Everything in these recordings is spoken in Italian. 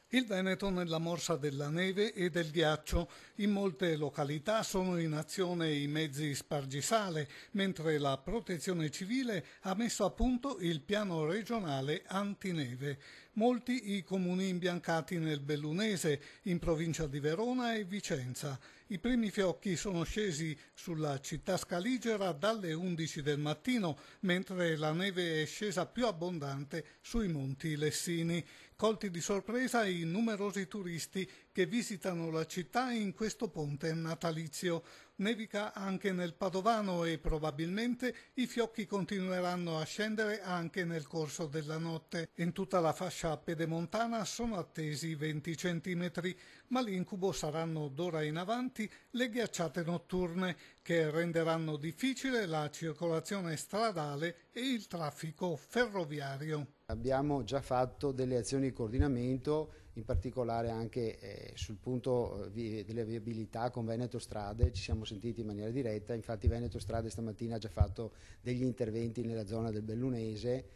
Il Veneto nella morsa della neve e del ghiaccio. In molte località sono in azione i mezzi spargisale, mentre la Protezione Civile ha messo a punto il piano regionale antineve. Molti i comuni imbiancati nel Bellunese, in provincia di Verona e Vicenza. I primi fiocchi sono scesi sulla città scaligera dalle 11 del mattino, mentre la neve è scesa più abbondante sui monti Lessini. Colti di sorpresa i numerosi turisti che visitano la città in questo ponte natalizio. Nevica anche nel Padovano e probabilmente i fiocchi continueranno a scendere anche nel corso della notte. In tutta la fascia pedemontana sono attesi 20 centimetri, ma l'incubo saranno d'ora in avanti le ghiacciate notturne che renderanno difficile la circolazione stradale e il traffico ferroviario. Abbiamo già fatto delle azioni di coordinamento, in particolare anche sul punto delle viabilità con Veneto Strade, ci siamo sentiti in maniera diretta, infatti Veneto Strade stamattina ha già fatto degli interventi nella zona del Bellunese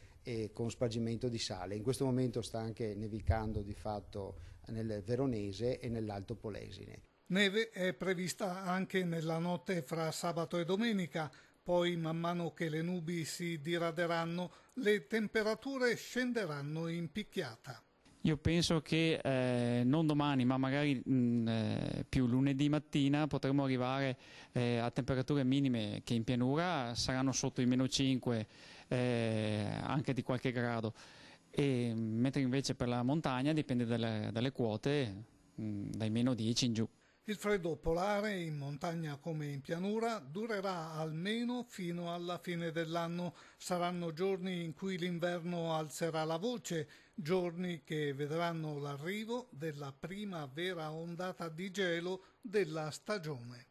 con spargimento di sale. In questo momento sta anche nevicando di fatto nel Veronese e nell'Alto Polesine. Neve è prevista anche nella notte fra sabato e domenica. Poi, man mano che le nubi si diraderanno, le temperature scenderanno in picchiata. Io penso che non domani, ma magari più lunedì mattina potremo arrivare a temperature minime che in pianura saranno sotto i -5, anche di qualche grado, mentre invece per la montagna dipende dalle quote, dai -10 in giù. Il freddo polare, in montagna come in pianura, durerà almeno fino alla fine dell'anno. Saranno giorni in cui l'inverno alzerà la voce, giorni che vedranno l'arrivo della prima vera ondata di gelo della stagione.